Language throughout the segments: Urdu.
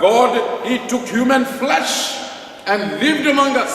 God he took human flesh and lived among us।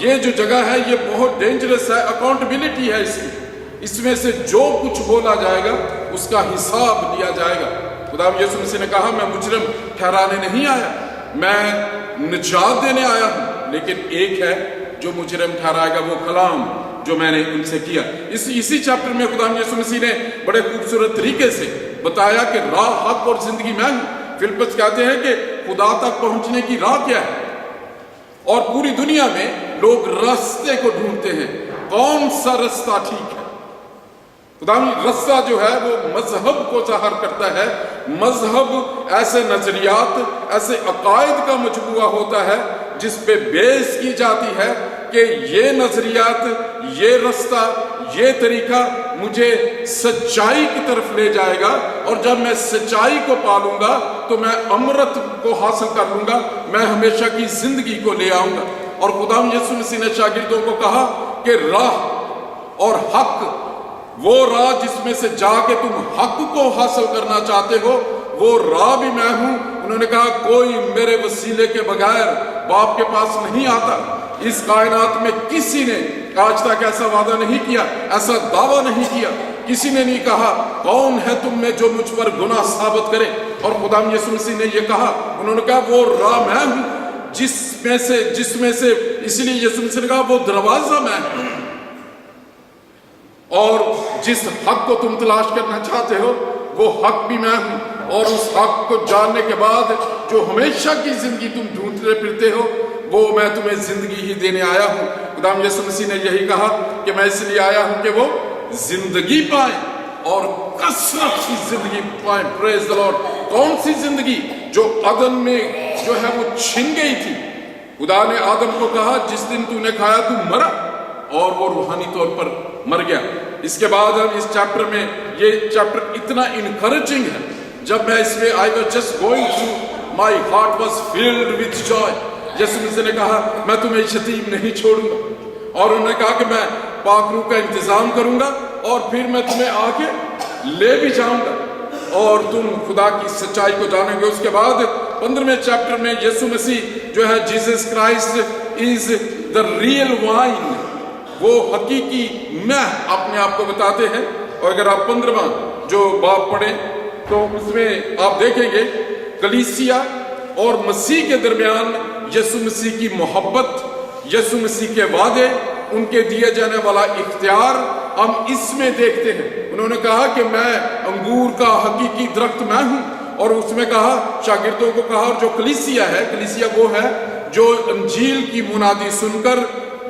یہ جو جگہ ہے یہ بہت ڈینجرس ہے، اکاؤنٹیبلٹی ہے اس میں سے جو کچھ بولا جائے گا اس کا حساب لیا جائے گا۔ خدا یسوع مسیح نے کہا میں مجرم ٹھہرانے نہیں آیا، میں نجات دینے آیا ہوں، لیکن ایک ہے جو مجرم ٹھہرائے گا، وہ کلام جو میں نے ان سے کیا۔ اسی چیپٹر میں خدا یسوع مسیح نے بڑے خوبصورت طریقے سے بتایا کہ راہ، حق اور زندگی میں ہوں۔ فلپس کہتے ہیں کہ خدا تک پہنچنے کی راہ کیا ہے، اور پوری دنیا میں لوگ راستے کو ڈھونڈتے ہیں، کون سا رستہ ٹھیک ہے۔ خدا رستہ جو ہے وہ مذہب کو ظاہر کرتا ہے۔ مذہب ایسے نظریات، ایسے عقائد کا مجموعہ ہوتا ہے جس پہ بیس کی جاتی ہے کہ یہ نظریات، یہ رستہ، یہ طریقہ مجھے سچائی کی طرف لے جائے گا، اور جب میں سچائی کو پالوں گا تو میں امرت کو حاصل کر لوں گا، میں ہمیشہ کی زندگی کو لے آؤں گا۔ اور خدا یسوع مسیح نے شاگردوں کو کہا کہ راہ اور حق، وہ راہ جس میں سے جا کے تم حق کو حاصل کرنا چاہتے ہو، وہ راہ بھی میں ہوں۔ انہوں نے کہا کوئی میرے وسیلے کے بغیر باپ کے پاس نہیں آتا۔ اس کائنات میں کسی نے آج تک ایسا وعدہ نہیں کیا، ایسا دعویٰ نہیں کیا، کسی نے نہیں کہا کون ہے تم میں جو مجھ پر گناہ ثابت کرے۔ اور خدا یسوع مسیح نے یہ کہا، انہوں نے کہا وہ راہ میں ہوں جس میں سے اس لیے یسوع مسیح نے کہا وہ دروازہ میں ہوں، اور جس حق کو تم تلاش کرنا چاہتے ہو وہ حق بھی میں ہوں، اور اس حق کو جاننے کے بعد جو ہمیشہ کی زندگی تم ڈھونڈتے پھرتے ہو وہ میں تمہیں زندگی ہی دینے آیا ہوں۔ خدا یسوع مسیح نے یہی کہا کہ میں اس لیے آیا ہوں کہ وہ زندگی پائیں اور کثرت کی زندگی پائیں۔ پریز دی لارڈ۔ کون سی زندگی؟ جو عدن میں جو ہے وہ چھن گئی تھی۔ خدا نے آدم کو کہا جس دن تو نے کھایا تو مرا، اور وہ روحانی طور پر مر گیا۔ اس کے بعد ہم اس چیپٹر میں، یہ چیپٹر اتنا انکریجنگ ہے، جب میں اس میں I was just going through, my heart was filled with joy۔ یسوع مسیح نے کہا میں تمہیں یتیم نہیں چھوڑوں گا، اور انہوں نے کہا کہ میں پاک روح کا انتظام کروں گا، اور پھر میں تمہیں آ کے لے بھی جاؤں گا، اور تم خدا کی سچائی کو جانیں گے۔ اس کے بعد 15ویں چیپٹر میں یسوع مسیح جو ہے Jesus Christ is the real vine, وہ حقیقی مہ اپنے آپ کو بتاتے ہیں۔ اور اگر آپ 15واں جو باب پڑھیں تو اس میں آپ دیکھیں گے کلیسیا اور مسیح کے درمیان یسوع مسیح کی محبت، یسوع مسیح کے وعدے، ان کے دیے جانے والا اختیار ہم اس میں دیکھتے ہیں۔ انہوں نے کہا کہ میں انگور کا حقیقی درخت میں ہوں، اور اس میں کہا شاگردوں کو کہا، اور جو کلیسیا ہے، کلیسیا وہ ہے جو انجیل کی منادی سن کر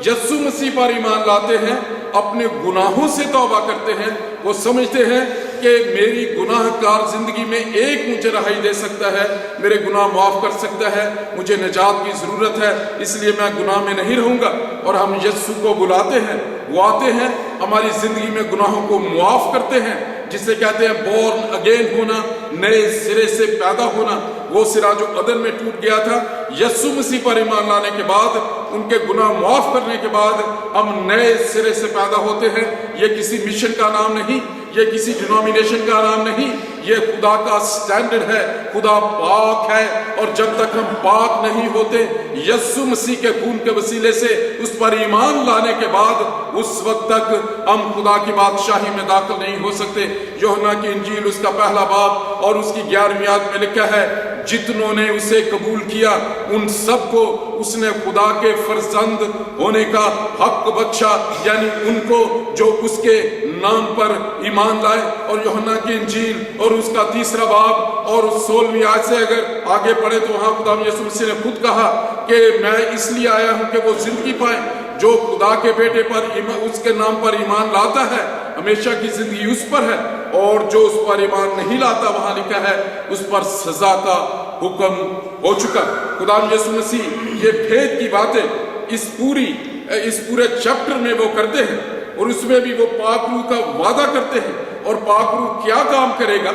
یسوع مسیح پر ایمان لاتے ہیں، اپنے گناہوں سے توبہ کرتے ہیں، وہ سمجھتے ہیں کہ میری گناہ کار زندگی میں ایک مجھے رہائی دے سکتا ہے، میرے گناہ معاف کر سکتا ہے، مجھے نجات کی ضرورت ہے، اس لیے میں گناہ میں نہیں رہوں گا۔ اور ہم یسوع کو بلاتے ہیں، وہ آتے ہیں، ہماری زندگی میں گناہوں کو معاف کرتے ہیں، جسے کہتے ہیں بورن اگین ہونا، نئے سرے سے پیدا ہونا۔ وہ سرا جو عدن میں ٹوٹ گیا تھا، یسوع مسیح پر ایمان لانے کے بعد، ان کے گناہ معاف کرنے کے بعد ہم نئے سرے سے پیدا ہوتے ہیں۔ یہ کسی مشن کا نام نہیں، یہ کسی ڈینومینیشن کا نام نہیں، یہ خدا کا سٹینڈرڈ ہے۔ خدا پاک ہے، اور جب تک ہم پاک نہیں ہوتے یسوع مسیح کے خون کے وسیلے سے اس پر ایمان لانے کے بعد، اس وقت تک ہم خدا کی بادشاہی میں داخل نہیں ہو سکتے۔ یوحنا کی انجیل اس کا پہلا باب اور اس کی 11ویں آیت میں لکھا ہے جتنوں نے اسے قبول کیا ان سب کو اس نے خدا کے فرزند ہونے کا حق بخشا، یعنی ان کو جو اس کے نام پر ایمان لائے۔ اور یوحنا کی انجیل اور اس کا 3 باب اور 16ویں آیت سے اگر آگے پڑھے تو وہاں خدا یسوع مسیح نے خود کہا کہ میں اس لیے آیا ہوں کہ وہ زندگی پائیں۔ جو خدا کے بیٹے پر اس کے نام پر ایمان لاتا ہے ہمیشہ کی زندگی اس پر ہے، اور جو اس پر ایمان نہیں لاتا، وہاں لکھا ہے اس پر سزا کا حکم ہو چکا۔ خدا یسوع مسیح یہ بھید کی باتیں اس پورے چیپٹر میں وہ کرتے ہیں، اور اس میں بھی وہ پاک روح کا وعدہ کرتے ہیں، اور پاک روح کیا کام کرے گا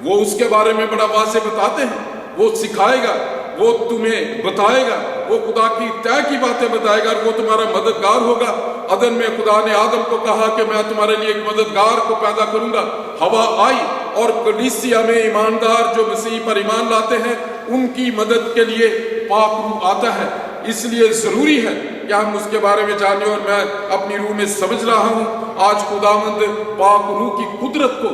وہ اس کے بارے میں بڑا واضح بتاتے ہیں۔ وہ سکھائے گا، وہ تمہیں بتائے گا، وہ خدا کی طے کی باتیں بتائے گا، اور وہ تمہارا مددگار ہوگا۔ عدن میں خدا نے آدم کو کہا کہ میں تمہارے لیے ایک مددگار کو پیدا کروں گا، ہوا آئی، اور کلیسیا میں ایماندار جو مسیح پر ایمان لاتے ہیں ان کی مدد کے لیے پاک روح آتا ہے۔ اس لیے ضروری ہے کہ ہم اس کے بارے میں جانیں، اور میں اپنی روح میں سمجھ رہا ہوں آج خداوند پاک روح کی قدرت کو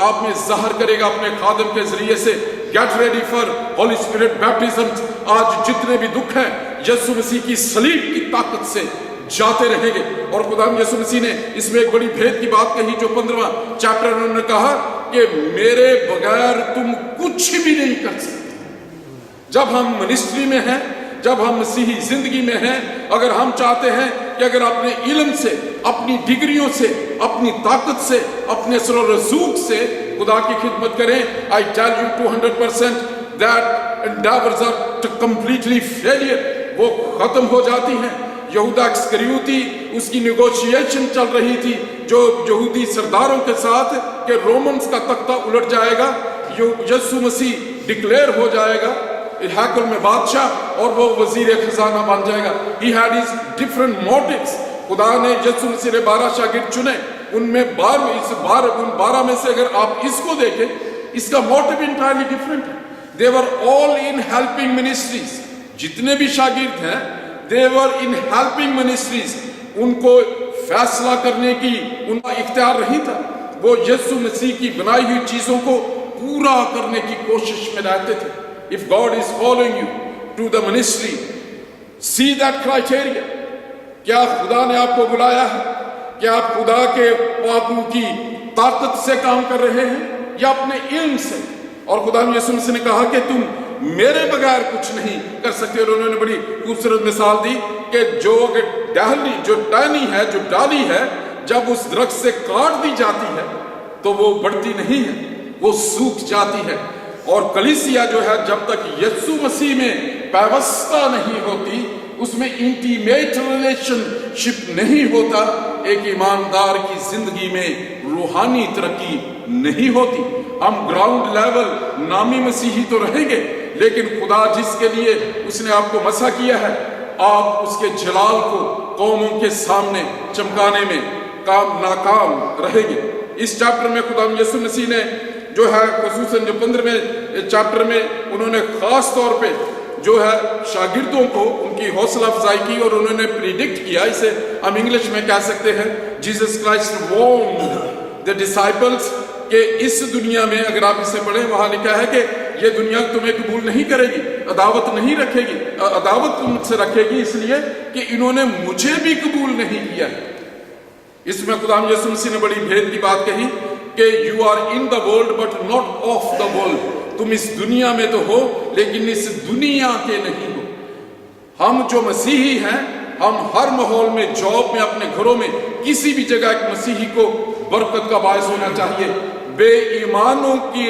آپ میں ظاہر کرے گا اپنے خادم کے ذریعے سے۔ Get ready for holy spirit baptism. آج جتنے بھی دکھ ہیں یسوع مسیح کی صلیب کی طاقت سے جاتے رہیں گے۔ اور خداوند یسوع مسیح نے اس میں ایک بڑی بھید کی بات کہی، جو 15واں چیپٹر انہوں نے کہا کہ میرے بغیر تم کچھ بھی نہیں کر سکتے۔ جب ہم منسٹری میں ہیں، جب ہم مسیحی زندگی میں ہیں، اگر ہم چاہتے ہیں کہ اگر اپنے علم سے، اپنی ڈگریوں سے، اپنی طاقت سے، اپنے اثر و رسوخ سے خدا کی خدمت کریں، I tell you 200% that endeavors are to completely failure، وہ ختم ہو جاتی ہیں۔ یہودا اسکریوتی، اس کی نیگوشیشن چل رہی تھی جو یہودی سرداروں کے ساتھ کہ رومنز کا تختہ الٹ جائے گا، یسوع مسیح ڈکلیئر ہو جائے گا ہیکل میں بادشاہ، اور وہ وزیر خزانہ بن جائے گا۔ He had his different motives۔ خدا نے یسوع مسیح نے 12 شاگرد چنے، ان میں 12 میں سے اگر آپ اس کو دیکھیں، اس کا موٹو انٹائرلی ڈفرنٹ ہے۔ They were all in helping ministries۔ جتنے بھی شاگرد ہیں they were in helping ministries۔ ان کو فیصلہ کرنے کی ان کا اختیار نہیں تھا، وہ یسوع مسیح کی بنائی ہوئی چیزوں کو پورا کرنے کی کوشش میں رہتے تھے۔ If God is calling you to the ministry, see that criteria۔ کیا خدا نے آپ کو بلایا ہے؟ کیا آپ خدا کے پاک روح کی طاقت سے کام کر رہے ہیں یا اپنے علم سے؟ اور خدا یسوع مسیح نے کہا کہ تم میرے بغیر کچھ نہیں کر سکتے۔ اور انہوں نے بڑی خوبصورت مثال دی کہ جو ٹہنی ہے، جو ڈالی ہے، جب اس درخت سے کاٹ دی جاتی ہے تو وہ بڑھتی نہیں ہے، وہ سوکھ جاتی ہے۔ اور کلیسیا جو ہے جب تک یسوع مسیح میں پیوستہ نہیں ہوتی، اس میں انٹیمیٹ ریلیشن شپ نہیں ہوتا، ایک ایماندار کی زندگی میں روحانی ترقی نہیں ہوتی۔ ہم گراؤنڈ لیول نامی مسیحی تو رہیں گے، لیکن خدا جس کے لیے اس نے آپ کو مسح کیا ہے، آپ اس کے جلال کو قوموں کے سامنے چمکانے میں ناکام رہیں گے۔ اس چیپٹر میں خدا یسوع مسیح نے جو ہے خصوصاً جو 15ویں چیپٹر میں انہوں نے خاص طور پہ جو ہے شاگردوں کو ان کی حوصلہ افزائی کی، اور انہوں نے پریڈکٹ کیا، اسے ہم انگلش میں کہہ سکتے ہیں جیسس کرائسٹ وارنڈ دی ڈسائپلز، کہ اس دنیا میں اگر آپ اسے پڑھیں وہاں لکھا ہے کہ یہ دنیا تمہیں قبول نہیں کرے گی، عداوت نہیں رکھے گی، عداوت تم سے رکھے گی اس لیے کہ انہوں نے مجھے بھی قبول نہیں کیا ہے۔ اس میں خدا یسوع مسیح نے بڑی بھید کی بات کہی کہ you are in the world but not of the world, تم اس دنیا میں تو ہو لیکن اس دنیا کے نہیں ہو۔ ہم جو مسیحی ہیں، ہم ہر ماحول میں، جاب میں، اپنے گھروں میں، کسی بھی جگہ ایک مسیحی کو برکت کا باعث ہونا چاہیے۔ بے ایمانوں کی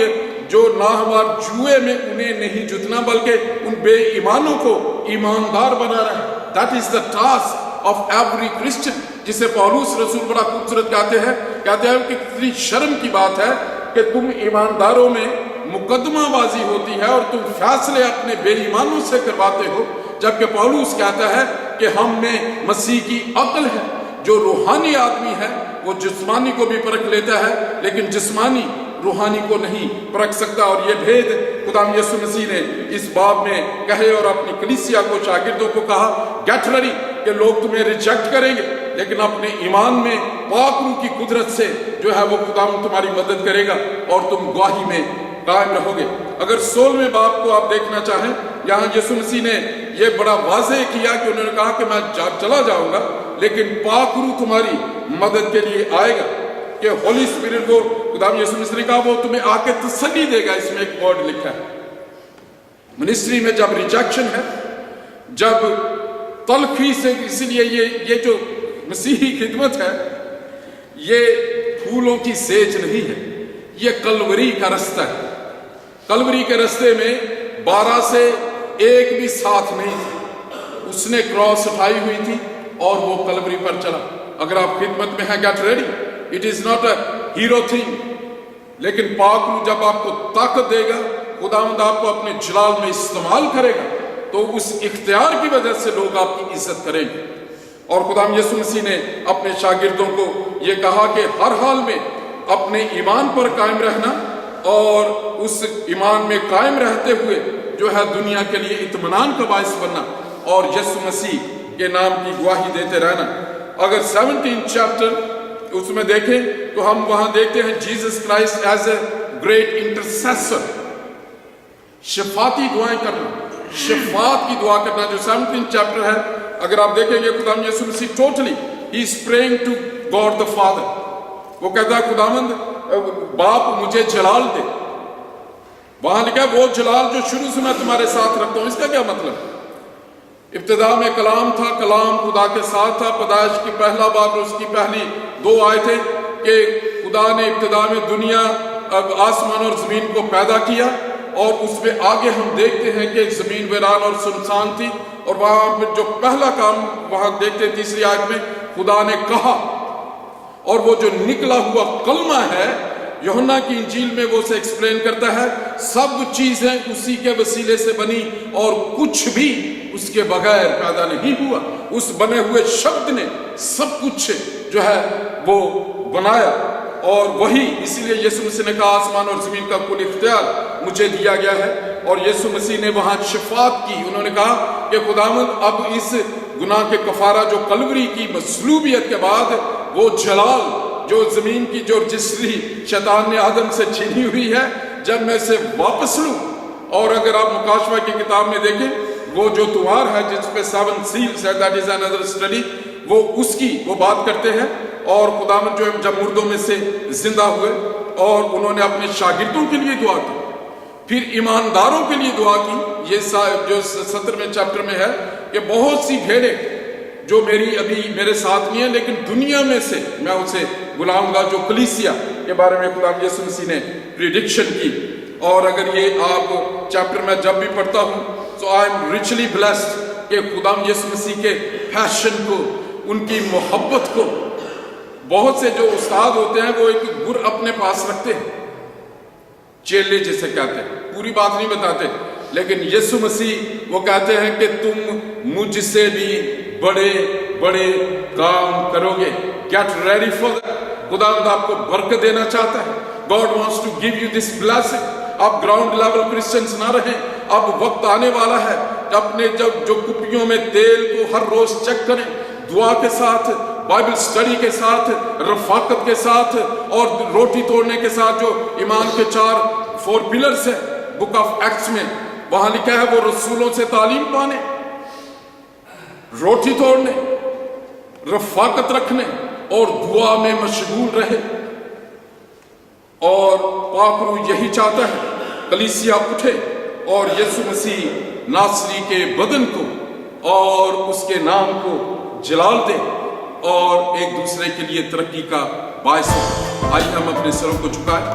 جو ناہموار جوئے میں انہیں نہیں جتنا، بلکہ ان بے ایمانوں کو ایماندار بنا رہے۔ That is the task of every Christian، جسے پولس رسول بڑا خوبصورت کہتے ہیں کہ کتنی شرم کی بات ہے کہ تم ایمانداروں میں مقدمہ بازی ہوتی ہے اور تم فیصلے اپنے بے ایمانوں سے کرواتے ہو، جبکہ پولس کہتا ہے کہ ہم میں مسیح کی عقل ہے۔ جو روحانی آدمی ہے وہ جسمانی کو بھی پرکھ لیتا ہے، لیکن جسمانی روحانی کو نہیں پرکھ سکتا۔ اور یہ بھید خدا یسوع مسیح نے اس باب میں کہے اور اپنی کلیسیا کو، شاگردوں کو کہا گیٹ ریڈی کہ لوگ تمہیں ریجیکٹ کریں گے، لیکن اپنے ایمان میں پاک روح کی قدرت سے جو ہے وہ خدا تمہاری مدد کرے گا اور تم گواہی میں قائم رہو گے۔ اگر 16ویں باب کو آپ دیکھنا چاہیں، یہاں یسوع مسیح نے یہ بڑا واضح کیا کہ انہوں نے کہا کہ میں چلا جاؤں گا لیکن پاک روح تمہاری مدد کے لیے آئے گا، کہ ہولی اسپرٹ کو خدا یسوع مسیح نے کہا وہ تمہیں آ کے تسلی دے گا۔ اس میں ایک ورڈ لکھا ہے، منسٹری میں جب ریجیکشن ہے، جب تلخی سے، اسی لیے یہ جو مسیحی خدمت ہے یہ پھولوں کی سیج نہیں ہے، یہ کلوری کا رستہ ہے۔ کلوری کے رستے میں 12 سے ایک بھی ساتھ نہیں تھا، اس نے کراس اٹھائی ہوئی تھی اور وہ کلوری پر چلا۔ اگر آپ خدمت میں ہیں get ready, it is not a hero thing, لیکن پاک روح جب آپ کو طاقت دے گا، خداوند آپ کو اپنے جلال میں استعمال کرے گا، تو اس اختیار کی وجہ سے لوگ آپ کی عزت کریں گے۔ اور خدا یسوع مسیح نے اپنے شاگردوں کو یہ کہا کہ ہر حال میں اپنے ایمان پر قائم رہنا اور اس ایمان میں قائم رہتے ہوئے جو ہے دنیا کے لیے اطمینان کا باعث بننا۔ اور یسوع مسیح کے نام کی گواہی دیتے رہنا۔ اگر 17 چیپٹر اس میں دیکھیں تو ہم وہاں دیکھتے ہیں Jesus Christ as a great intercessor, شفاعتی دعائیں کرنا، شفاعت کی دعا کرنا جو 17 چیپٹر ہے۔ اگر آپ دیکھیں گے خدا یسوع مسیح ٹوٹلی ہی is praying to God the Father, وہ کہتا ہے خداوند باپ مجھے جلال دے۔ وہاں لکھا ہے وہ جلال جو شروع سے میں تمہارے ساتھ رکھتا ہوں۔ اس کا کیا مطلب؟ ابتدا میں کلام تھا، کلام خدا کے ساتھ تھا۔ پیدائش کی پہلا باب اور اس کی پہلی 2 آیتیں کہ خدا نے ابتدا میں دنیا آسمان اور زمین کو پیدا کیا، اور اس میں آگے ہم دیکھتے ہیں کہ زمین ویران اور سنسان تھی، اور وہاں پھر جو پہلا کام وہاں دیکھتے ہیں 3 آیت میں خدا نے کہا، اور وہ جو نکلا ہوا کلمہ ہے یوحنا کی انجیل میں وہ اسے ایکسپلین کرتا ہے سب چیزیں اسی کے وسیلے سے بنی اور کچھ بھی اس کے بغیر پیدا نہیں ہوا۔ اس بنے ہوئے شبد نے سب کچھ جو ہے وہ بنایا، اور وہی اسی لیے یسوع مسیح نے کہا آسمان اور زمین کا کل اختیار مجھے دیا گیا ہے۔ اور یسوع مسیح نے وہاں شفاعت کی، انہوں نے کہا کہ خداوند اب اس گناہ کے کفارہ جو کلوری کی مصلوبیت کے بعد وہ جلال جو زمین کی جو جسری شیطان نے آدم سے چھینی ہوئی ہے جب میں اسے واپس لوں۔ اور اگر آپ مکاشفہ کی کتاب میں دیکھیں وہ جو تہوار ہے جس پہ 7 سیلز ہے، دیٹ از another study، وہ اس کی وہ بات کرتے ہیں۔ اور خداوند جو جب مردوں میں سے زندہ ہوئے اور انہوں نے اپنے شاگردوں کے لیے دعا کی، پھر ایمانداروں کے لیے دعا کی، یہ جو 17ویں چیپٹر میں ہے کہ بہت سی بھیڑیں جو ابھی میرے ساتھ نہیں ہیں لیکن دنیا میں سے میں اسے بلاؤں گا، جو کلیسیا کے بارے میں خدا یسوع مسیح نے پریڈکشن کی۔ اور اگر یہ آپ چیپٹر میں جب بھی پڑھتا ہوں تو آئی ایم ریچلی بلیسڈ کہ خدا یسوع مسیح کے پیشن کو، ان کی محبت کو، بہت سے جو استاد ہوتے ہیں وہ ایک گر اپنے پاس رکھتے ہیں، چیلے جسے کہتے ہیں، پوری بات نہیں بتاتے، لیکن یسوع مسیح وہ کہتے ہیں کہ تم مجھ سے بھی بڑے بڑے کام کرو گے۔ Get ready for that. خداوند آپ کو برکت دینا چاہتا ہے۔ God wants to give you this blessing. آپ گراؤنڈ لیول کرسچنز نہ رہیں، اب وقت آنے والا ہے اپنے جو کپیوں میں تیل کو ہر روز چیک کریں، دعا کے ساتھ، بائبل سٹڈی کے ساتھ، رفاقت کے ساتھ، اور روٹی توڑنے کے ساتھ، جو ایمان کے 4 پلرز ہیں بک آف ایکٹس میں وہاں لکھا ہے، وہ رسولوں سے تعلیم پانے، روٹی توڑنے، رفاقت رکھنے اور دعا میں مشغول رہے۔ اور پاک روح یہی چاہتا ہے کلیسیا اٹھے اور یسوع مسیح ناصری کے بدن کو اور اس کے نام کو جلال دے اور ایک دوسرے کے لیے ترقی کا باعث ہو۔ آئیے ہم اپنے سروں کو جھکائیں۔